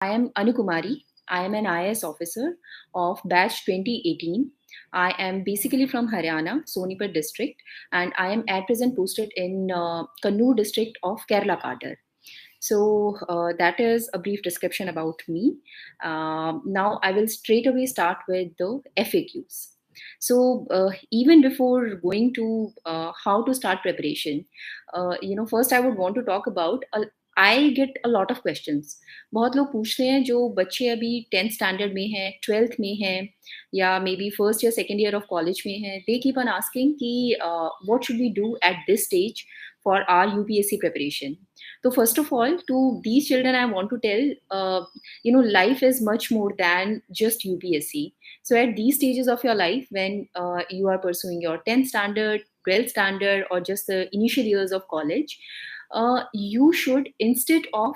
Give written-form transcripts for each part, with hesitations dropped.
I am Anu Kumari. I am an IAS officer of batch 2018. I am basically from Haryana, Sonipat district, and I am at present posted in Kannur district of Kerala Kadar. So that is a brief description about me. Now I will straight away start with the FAQs. So even before going to how to start preparation, first I would want to talk about. I get a lot of questions. बहुत लोग पूछते हैं जो बच्चे अभी 10th standard में हैं, 12th में हैं, या मे बी फर्स्ट या सेकेंड ईयर ऑफ कॉलेज में हैं. दे कीप ऑन आस्किंग कि what should we do at this stage for our UPSC preparation. So first of all, to these children, I want to tell, life is much more than just UPSC. So at these stages of your life, when you are pursuing your 10th standard, 12th standard, or just the initial years of college, you should, instead of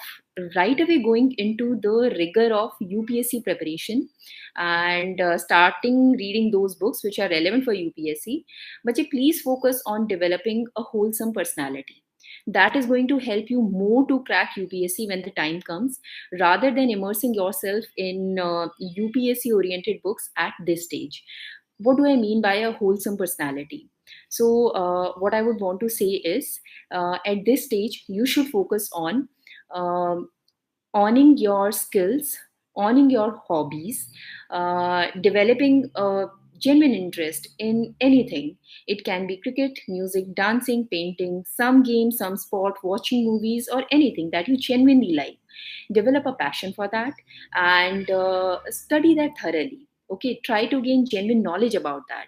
right away going into the rigor of UPSC preparation and starting reading those books which are relevant for UPSC, but please focus on developing a wholesome personality. That is going to help you more to crack UPSC when the time comes, rather than immersing yourself in UPSC oriented books at this stage. What do I mean by a wholesome personality? So, what I would want to say is, at this stage, you should focus on um, owning your skills, owning your hobbies, developing a genuine interest in anything. It can be cricket, music, dancing, painting, some game, some sport, watching movies, or anything that you genuinely like. Develop a passion for that and study that thoroughly. Okay, try to gain genuine knowledge about that.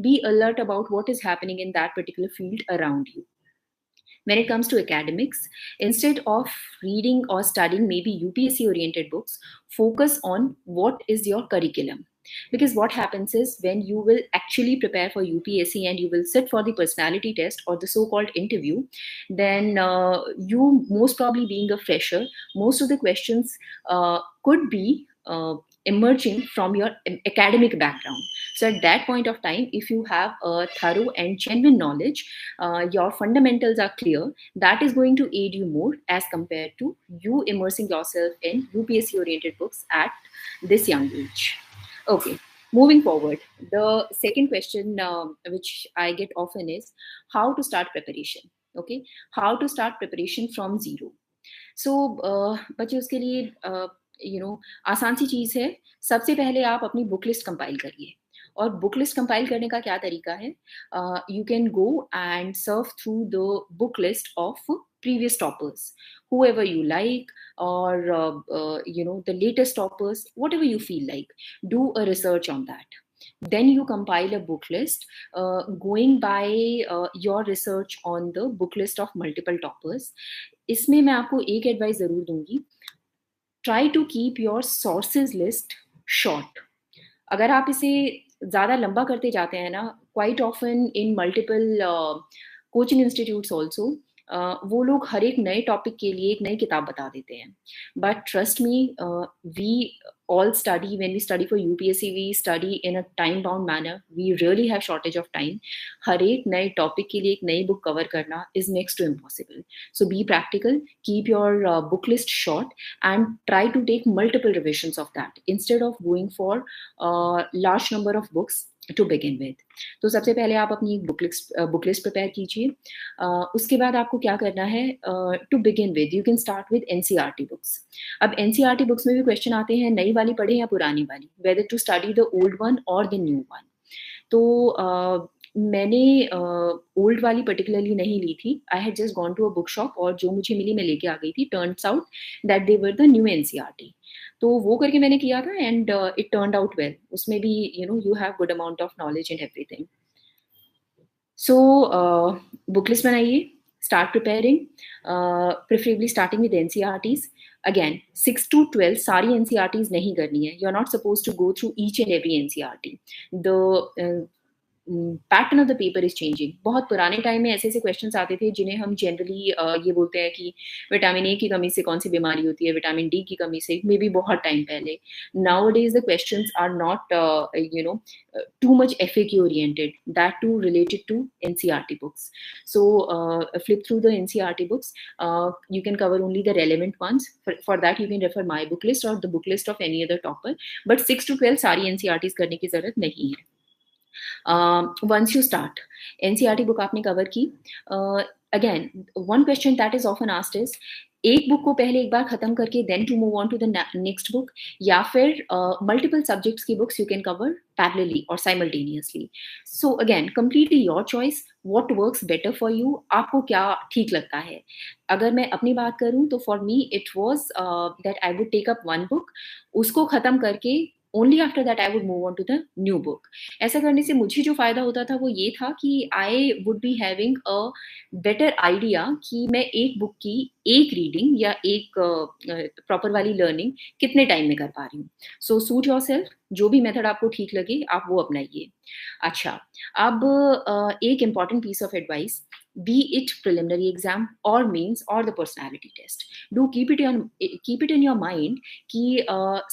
Be alert about what is happening in that particular field around you. When it comes to academics, instead of reading or studying maybe UPSC oriented books, focus on what is your curriculum. Because what happens is, when you will actually prepare for UPSC and you will sit for the personality test or the so called interview, then you, most probably being a fresher, most of the questions could be emerging from your academic background. So at that point of time, if you have a thorough and genuine knowledge, your fundamentals are clear, that is going to aid you more as compared to you immersing yourself in UPSC oriented books at this young age. Okay, moving forward, the second question which I get often is how to start preparation. Okay, how to start preparation from zero. सो बच्चे उसके लिए आसान सी चीज़ है. सबसे पहले आप अपनी book list compile करिए. और बुक लिस्ट कंपाइल करने का क्या तरीका है? You can go and Surf through the book list of previous toppers, whoever you like, or the latest toppers, whatever you feel like. Do a research on that. Then you compile a book list, going by your research on the book list of multiple toppers. इसमें मैं आपको एक advice जरूर दूंगी. Try to keep your sources list short. अगर आप इसे ज़्यादा लंबा करते जाते हैं ना, quite often in multiple coaching institutes also, वो लोग हर एक नए टॉपिक के लिए एक नई किताब बता देते हैं. But trust me, we all study, when we study for UPSC, we study in a time bound manner. We really have shortage of time. हर एक नए टॉपिक के लिए एक नई बुक कवर करना is next to impossible. So be practical, keep your book list short, and try to take multiple revisions of that instead of going for large number of books to begin with. तो सबसे पहले आप अपनी book list prepare कीजिए. उसके बाद आपको क्या करना है? To begin with you can start with NCERT books. अब एनसीईआरटी बुक्स में भी क्वेश्चन आते हैं, नई वाली पढ़े या पुरानी वाली, whether to study the old one और द न्यू वन. तो मैंने ओल्ड वाली पर्टिकुलरली नहीं ली थी. I had just gone to a book shop और जो मुझे मिली मैं लेके आ गई थी. Turns out that they were the new NCERT. तो वो करके मैंने किया था and it turned out well. उसमें भी you have good amount of knowledge in everything. So book list बनाइए, start preparing, preferably starting with NCERTs. Again, 6 to 12 सारी NCERTs नहीं करनी है. You're not supposed to go through each and every NCERT. The pattern of the paper is changing. बहुत पुराने time में ऐसे ऐसे क्वेश्चंस आते थे जिन्हें हम जनरली ये बोलते हैं कि विटामिन ए की कमी से कौन सी बीमारी होती है, विटामिन डी की कमी से, मे बी बहुत टाइम पहले. Nowadays the questions are not too much FAQ oriented, that too related to NCERT books. So flip through the NCERT books. You can cover only the relevant ones. For that you can refer my book list or the book list of any other topper. But 6 to 12 सारी NCERTs करने की जरूरत नहीं है. Once you start, NCERT book आपने cover की. Again, one question that is often asked is, एक book को पहले एक बार खत्म करके then to move on to the next book, या फिर मल्टीपल सब्जेक्ट्स की books you can cover parallelly और simultaneously. So again completely your choice, what works better for you, आपको क्या ठीक लगता है. अगर मैं अपनी बात करूं तो for me it was that I would take up one book, उसको खत्म करके only after that I would move on to the new book. ऐसा करने से मुझे जो फायदा होता था वो ये था कि I would be having a better idea कि मैं एक बुक की एक रीडिंग या एक प्रॉपर वाली लर्निंग कितने टाइम में कर पा रही हूँ. सो सूट योर सेल्फ, जो भी मेथड आपको ठीक लगे आप वो अपनाइए. अच्छा, अब एक important piece of advice, be it preliminary exam or means or the personality test, do keep it in your mind कि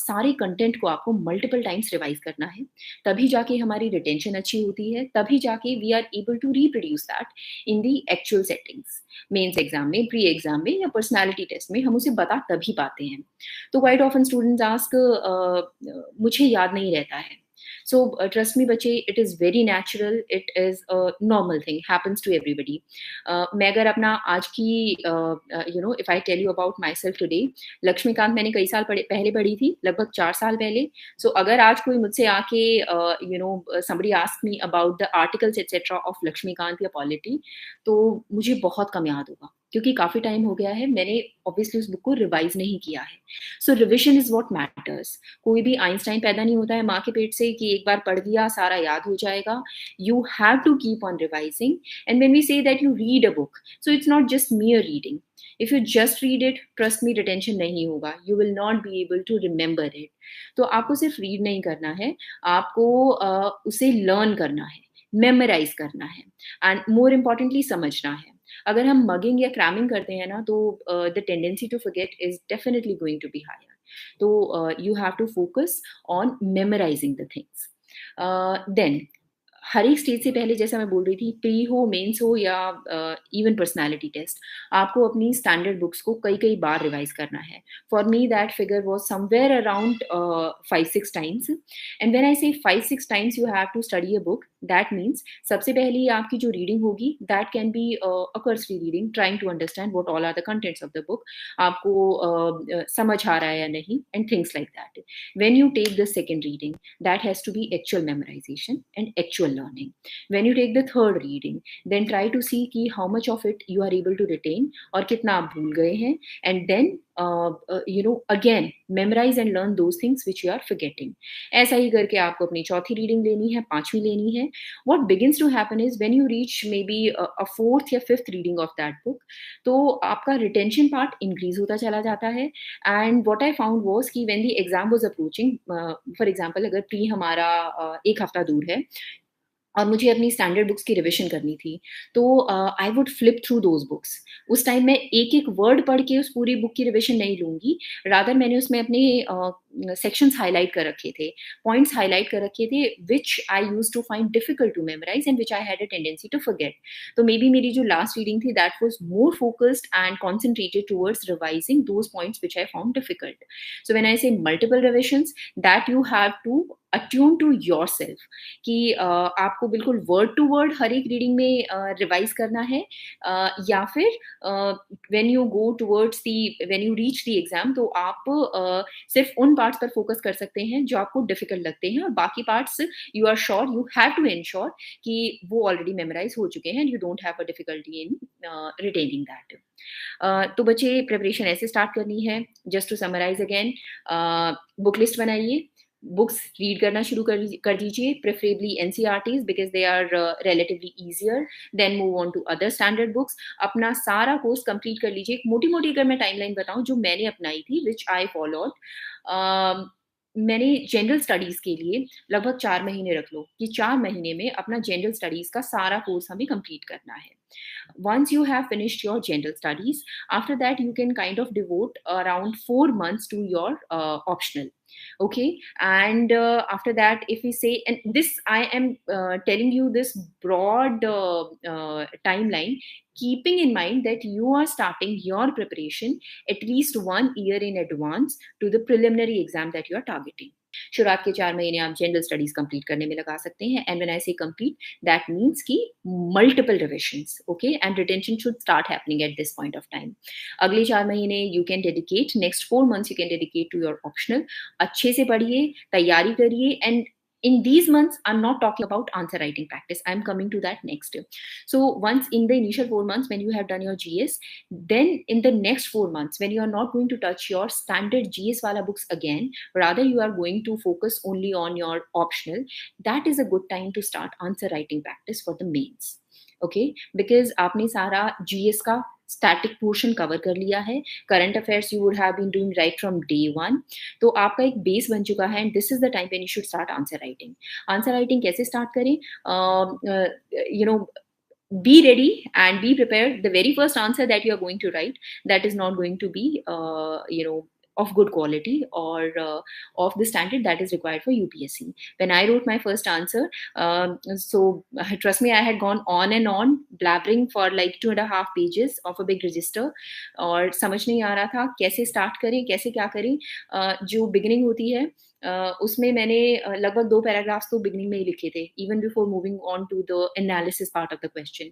सारे कंटेंट को आपको मल्टीपल टाइम्स रिवाइज करना है. तभी जाके हमारी रिटेंशन अच्छी होती है, तभी जाके we are able to reproduce that in the actual settings. Mains exam में, प्री एग्जाम में या पर्सनालिटी टेस्ट में हम उसे बता तभी पाते हैं. तो क्वाइट ऑफन स्टूडेंट्स आस्क मुझे याद नहीं रहता है. So trust me बच्चे, it is very natural, it is a normal thing, happens to everybody. मैं अगर अपना आज की if I tell you about myself today, Laxmikant मैंने कई साल पहले पढ़ी थी, लगभग 4 साल पहले. So अगर आज कोई मुझसे आके somebody ask me about the articles etc of Laxmikant या पॉलिटी, तो मुझे बहुत कम याद होगा क्योंकि काफी टाइम हो गया है, मैंने ऑब्वियसली उस बुक को रिवाइज नहीं किया है. सो रिविजन इज व्हाट मैटर्स. कोई भी आइंस्टाइन पैदा नहीं होता है माँ के पेट से कि एक बार पढ़ दिया सारा याद हो जाएगा. You have to keep on revising. And when we say that you read a book, so it's not just mere reading. If you just read it, trust me, retention नहीं होगा. You will not be able to remember it. तो आपको सिर्फ read नहीं करना है, आपको उसे लर्न करना है, मेमोराइज करना है, एंड मोर इम्पोर्टेंटली समझना है. अगर हम मगिंग या क्रैमिंग करते हैं ना, तो the tendency to forget is definitely going to be higher. तो you have to focus on memorising the things. Then हर एक स्टेज से पहले, जैसा मैं बोल रही थी, प्री हो, मेंस हो या इवन पर्सनालिटी टेस्ट, आपको अपनी स्टैंडर्ड बुक्स को कई कई बार रिवाइज करना है. For me that figure was somewhere around 5-6 times. And when I say 5-6 times you have to study a book, that means सबसे पहले आपकी जो रीडिंग होगी that can be a cursory reading, trying to understand what all are the contents of the book. आपको समझ आ रहा है या नहीं, and things like that. When you take the second reading, that has to be actual memorization and actual learning. When you take the third reading, then try to see कि how much of it you are able to retain और कितना आप भूल गए हैं. And then again memorize and learn those things which you are forgetting. ऐसा ही करके आपको अपनी चौथी रीडिंग लेनी है, पांचवी लेनी है. What begins to happen is when you reach maybe a fourth या fifth reading of that book, तो आपका retention part increase होता चला जाता है. And what I found was कि when the exam was approaching, for example अगर pre हमारा 1 हफ्ता दूर है और मुझे अपनी स्टैंडर्ड बुक्स की रिविजन करनी थी, तो I would flip through those books. उस टाइम मैं एक एक वर्ड पढ़ के उस पूरी बुक की रिविजन नहीं लूंगी, रादर मैंने उसमें अपने सेक्शंस हाईलाइट कर रखे थे, पॉइंट्स हाईलाइट कर रखे थे, which I use to find difficult to memorise and which I had a tendency to forget. तो मे बी मेरी जो लास्ट रीडिंग थी that was more focused and concentrated towards revising those points which I found difficult. So when I say multiple revisions, that you have to attune to yourself कि आपको बिल्कुल word to word हर एक reading में revise करना है, या फिर when you go towards when you reach the exam, तो आप सिर्फ उन पार्ट्स पर फोकस कर सकते हैं जो आपको डिफिकल्ट लगते हैं, और बाकी parts you are sure, you have to ensure कि वो ऑलरेडी मेमोराइज हो चुके हैं, you don't have a difficulty in retaining that. तो बच्चे, प्रिपरेशन ऐसे स्टार्ट करनी है. Just to summarise again, book list बनाइए, बुक्स रीड करना शुरू कर दीजिए, preferably NCERTs because they are relatively easier. Then move on to other standard books. अपना सारा कोर्स कंप्लीट कर लीजिए. एक मोटी मोटी अगर मैं टाइमलाइन बताऊं जो मैंने अपनाई थी, विच आई फॉलोड. मैंने जनरल स्टडीज़ के लिए लगभग 4 महीने रख लो कि 4 महीने में अपना जनरल स्टडीज़ का सारा कोर्स हमें कंप्लीट करना है। Once you have finished your general studies, after that you can kind of devote around 4 months to your optional. Okay, and after that, if we say, and this I am telling you this broad timeline, keeping in mind that you are starting your preparation at least 1 year in advance to the preliminary exam that you are targeting. शुरुआत के 4 महीने आप general studies complete करने में लगा सकते हैं, and when I say complete, that means कि multiple revisions, okay, and retention should start happening at this point of time. अगले 4 महीने you can dedicate, next 4 months you can dedicate to your optional. अच्छे से पढ़िए, तैयारी करिए, and in these months I'm not talking about answer writing practice, I'm coming to that next. So once in the initial 4 months when you have done your GS, then in the next 4 months when you are not going to touch your standard GS wala books again, rather you are going to focus only on your optional, that is a good time to start answer writing practice for the mains. Okay, because आपने सारा GS का static portion cover कर लिया है, current affairs you would have been doing right from day one, तो आपका एक base बन चुका है, and this is the time when you should start answer writing. Answer writing कैसे स्टार्ट करें? You know, be ready and be prepared. The very first answer that you are going to write, that is not going to be of good quality or of the standard that is required for UPSC. When I wrote my first answer, so trust me, I had gone on and on blabbering for like 2.5 pages of a big register, और समझ नहीं आ रहा था कैसे start करें, कैसे क्या करें। जो बिगिनिंग होती है उसमें मैंने लगभग 2 पैराग्राफ्स तो बिगिनिंग में ही लिखे थे, even before moving on to the analysis part of the question.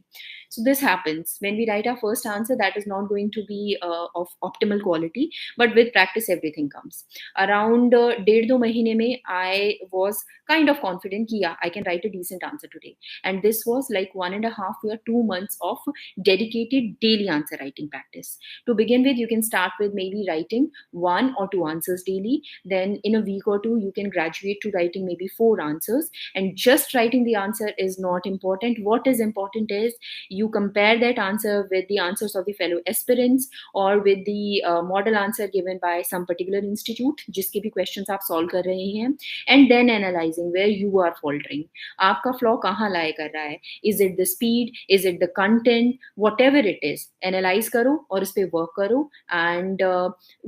So this happens when we write our first answer, that is not going to be of optimal quality, but with practice everything comes. Around 1.5-2 महीने में I was kind of confident कि yeah, I can write a decent answer today, and this was like 1.5 or 2 months of dedicated daily answer writing practice. To begin with, you can start with maybe writing 1 or 2 answers daily, then in a week or 2 you can graduate to writing maybe 4 answers, and just writing the answer is not important. What is important is you compare that answer with the answers of the fellow aspirants or with the model answer given by some particular institute जिसके भी questions आप solve कर रहे हैं, and then analyzing where you are faltering. आपका flaw कहाँ lie कर रहा है? Is it the speed? Is it the content? Whatever it is, analyze करो और इस पे work करो, and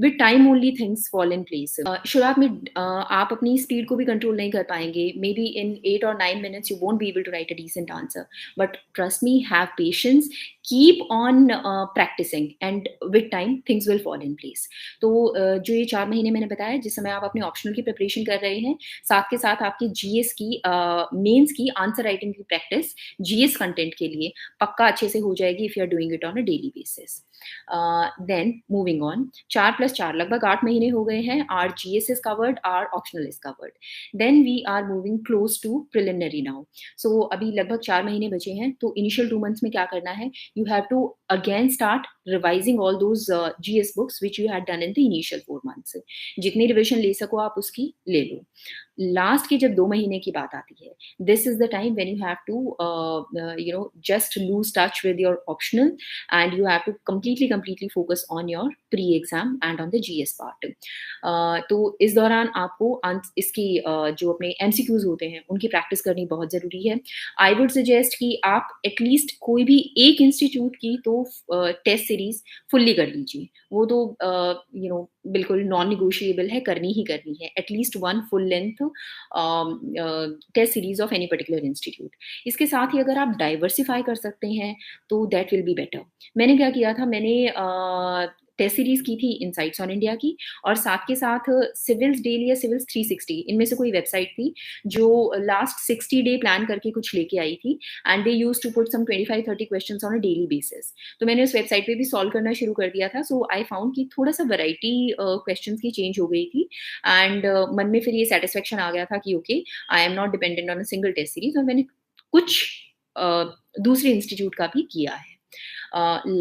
with time only things fall in place. शुरुआत में आप अपनी स्पीड को भी कंट्रोल नहीं कर पाएंगे, may be in 8 or 9 minutes you won't be able to write a decent answer, but trust me, have patience, keep on practicing, and with time things will fall in place. तो जो ये 4 महीने मैंने बताया जिस समय आप अपने ऑप्शनल की प्रिपरेशन कर रहे हैं, साथ के साथ आपकी जीएस की मेंस की आंसर राइटिंग की प्रैक्टिस जीएस कंटेंट के लिए पक्का अच्छे से हो जाएगी if you are doing it on a daily basis. Then moving on, 4+4 लगभग 8 महीने हो गए हैं, our GS is covered, our optional is covered, then we are moving close to preliminary now. So अभी लगभग 4 महीने बचे हैं, तो इनिशियल 2 मंथ्स में क्या करना है, you have to again start revising all those GS books which you had done in the initial 4 months. जितनी रिविजन ले सको आप उसकी ले लो। लास्ट की जब 2 महीने की बात आती है, this is the time when you have to just lose touch with your optional, and you have to completely focus on your pre exam and on the GS part. तो इस दौरान आपको इसकी जो अपने MCQs होते हैं उनकी प्रैक्टिस करनी बहुत ज़रूरी है। आई वुड सजेस्ट कि आप एटलीस्ट कोई भी एक इंस्टीट्यूट की तो टेस्ट सीरीज फुल्ली कर लीजिए, वो तो बिल्कुल नॉन निगोशिएबल है, करनी ही करनी है, at least 1 full length test series of any particular institute. इसके साथ ही अगर आप डाइवर्सिफाई कर सकते हैं तो दैट विल बी बेटर। मैंने क्या किया था, मैंने टेस्ट सीरीज की थी इनसाइट्स ऑन इंडिया की, और साथ के साथ सिविल्स डेली या सिविल्स 360 इनमें से कोई वेबसाइट थी जो लास्ट 60 डे प्लान करके कुछ लेके आई थी, and they use to put some 25-30 questions on a daily basis. तो मैंने उस वेबसाइट पे भी सॉल्व करना शुरू कर दिया था। सो आई फाउंड कि थोड़ा सा वैरायटी क्वेश्चंस की चेंज हो गई थी, एंड मन में फिर ये सेटिस्फेक्शन आ गया था कि okay, I am not dependent on a single test series, और मैंने कुछ दूसरे इंस्टीट्यूट का भी किया है।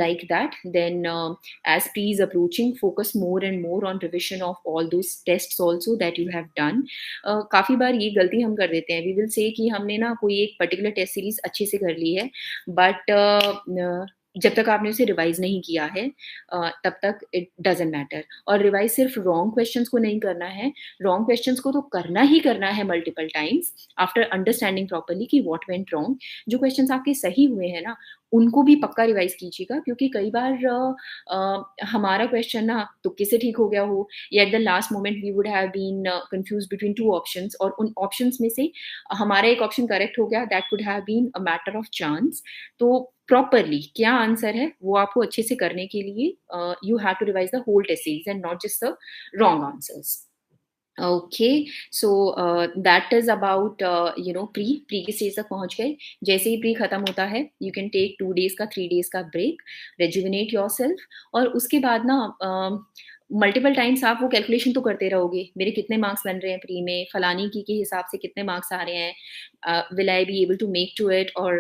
Like that, then as pre is approaching, focus more and more on revision of all those tests also that you have done. काफ़ी बार ये गलती हम कर देते हैं, we will say कि हमने ना कोई एक particular test series अच्छे से कर ली है, but जब तक आपने उसे रिवाइज़ नहीं किया है तब तक इट डज़न्ट मैटर। और रिवाइज़ सिर्फ़ रॉन्ग क्वेश्चन्स को नहीं करना है, रॉन्ग क्वेश्चन्स को तो करना ही करना है multiple times after understanding properly कि व्हाट वेंट रॉन्ग। जो क्वेश्चन्स आपके सही हुए हैं ना, उनको भी पक्का रिवाइज़ कीजिएगा, क्योंकि कई बार हमारा क्वेश्चन ना तुक्के से ठीक हो गया हो, या at the last moment we would have been confused between 2 options, और उन ऑप्शंस में से हमारा एक ऑप्शन करेक्ट हो गया, that could have been a matter of chance. तो प्रॉपरली क्या आंसर है वो आपको अच्छे से करने के लिए you have to revise the whole test series and not just the wrong answers. Okay, so that is about pre की स्टेज तक पहुंच गए। जैसे ही प्री खत्म होता है, यू कैन टेक 2 days का 3 days का ब्रेक, रेजुविनेट योर सेल्फ। और उसके बाद ना मल्टीपल टाइम्स आप वो कैलकुलेशन तो करते रहोगे, मेरे कितने मार्क्स बन रहे हैं प्री में, फलानी की के हिसाब से कितने मार्क्स आ रहे हैं, will I be able to make to it और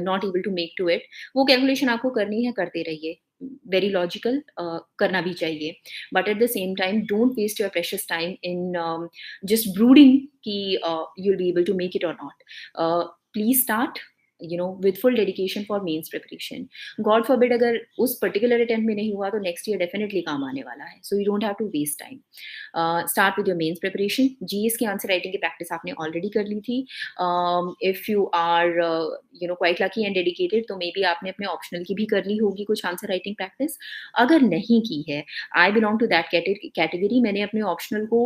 not able to make to it. वो कैलकुलेशन आपको करनी है, करते रहिए, वेरी लॉजिकल, करना भी चाहिए। But at the same time don't waste your precious time in just brooding कि you'll be able to make it or not. Please start with full dedication for mains preparation. God forbid अगर उस particular attempt में नहीं हुआ तो next year definitely काम आने वाला है, so you don't have to waste time. Start with your mains preparation. GS की आंसर राइटिंग की प्रैक्टिस आपने ऑलरेडी कर ली थी। If you are quite lucky and dedicated तो मे बी आपने अपने ऑप्शनल की भी कर ली होगी कुछ आंसर राइटिंग प्रैक्टिस। अगर नहीं की है, I belong to that category. मैंने अपने ऑप्शनल को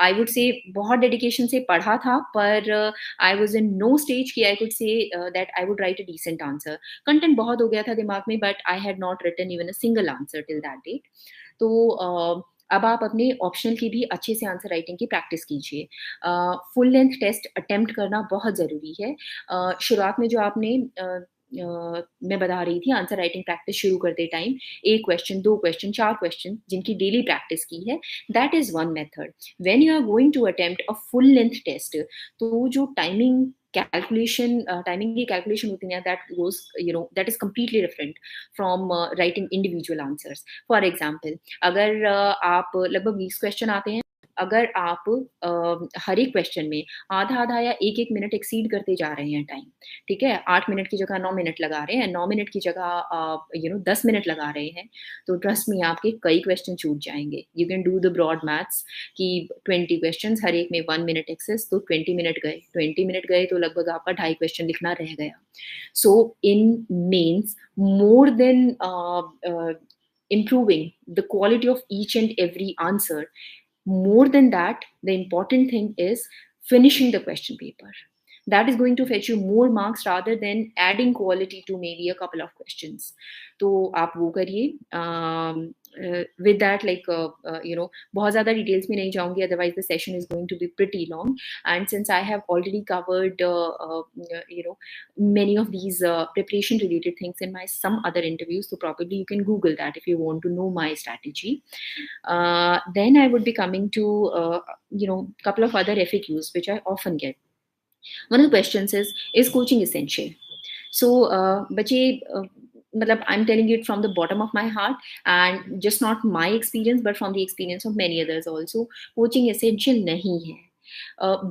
आई वुड से बहुत डेडिकेशन से पढ़ा था, पर I was in no stage कि I could say that I would write a decent answer. Content बहुत हो गया था दिमाग में, but I had not written even a single answer till that date. तो अब आप अपने ऑप्शनल की भी अच्छे से आंसर राइटिंग की प्रैक्टिस कीजिए। फुल लेंथ टेस्ट अटेम्प्ट करना बहुत ज़रूरी है। शुरुआत में जो आपने मैं बता रही थी आंसर राइटिंग प्रैक्टिस शुरू करते टाइम 1 क्वेश्चन, 2 क्वेश्चन, 4 क्वेश्चन जिनकी डेली प्रैक्टिस की है, that is one method. When you are going to attempt a full length test, तो जो टाइमिंग की कैलकुलेशन होती है, that goes that is completely different from writing individual answers. For example, अगर आप लगभग 20 क्वेश्चन आते हैं, अगर आप हर एक क्वेश्चन में आधा-आधा या 1-1 मिनट एक्सीड करते जा रहे हैं टाइम, ठीक है? 8 मिनट की जगह 9 मिनट लगा रहे हैं, 9 मिनट की जगह 10 मिनट लगा रहे हैं, तो ट्रस्ट मी आपके कई क्वेश्चन छूट जाएँगे। You can do the broad maths कि 20 क्वेश्चंस, हर एक में 1 मिनट एक्सेस, तो 20 मिनट गए। 20 मिनट गए तो लगभग आपका 2.5 क्वेश्चन लिखना रह गया। So in mains, more than improving the quality of each and every answer, more than that, the important thing is finishing the question paper. That is going to fetch you more marks rather than adding quality to maybe a couple of questions. तो आप वो करिए। With that, बहुत ज़्यादा details में नहीं जाऊँगी, otherwise the session is going to be pretty long. And since I have already covered, many of these preparation related things in my some other interviews, so probably you can Google that if you want to know my strategy. Then I would be coming to couple of other FAQs which I often get. One of the questions is coaching essential? So बच्चे मतलब I'm telling it from the bottom of my heart, and just not my experience but from the experience of many others also, coaching essential नहीं है।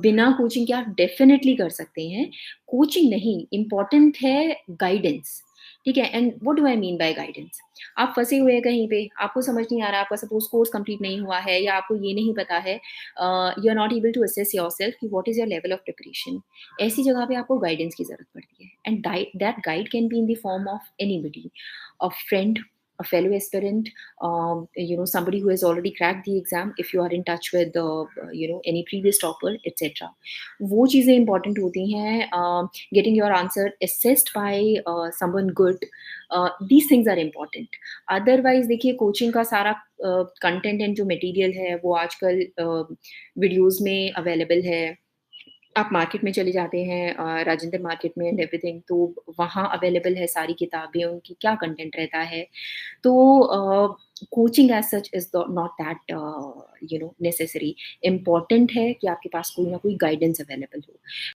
बिना coaching के आप definitely कर सकते हैं, कोचिंग नहीं, इम्पॉर्टेंट है गाइडेंस। ठीक है? And what do I mean by guidance? आप फंसे हुए हैं कहीं पे, आपको समझ नहीं आ रहा, आपका सपोज कोर्स कंप्लीट नहीं हुआ है, या आपको ये नहीं पता है, you are not able to assess yourself कि what is your level of preparation. ऐसी जगह पे आपको गाइडेंस की ज़रूरत पड़ती है, and that guide can be in the form of anybody, a friend, a fellow aspirant, somebody who has already cracked the exam, if you are in touch with any previous topper, etc. वो चीज़ें important होती हैं। Getting your answer assessed by someone good, these things are important. Otherwise देखिए, coaching का सारा content and जो material है वो आजकल वीडियोज़ में अवेलेबल है। आप मार्केट में चले जाते हैं, राजेंद्र मार्केट में एंड एवरीथिंग, तो वहाँ अवेलेबल है सारी किताबें, उनकी क्या कंटेंट रहता है। तो coaching as such is not that necessary. Important है कि आपके पास कोई ना कोई गाइडेंस अवेलेबल हो।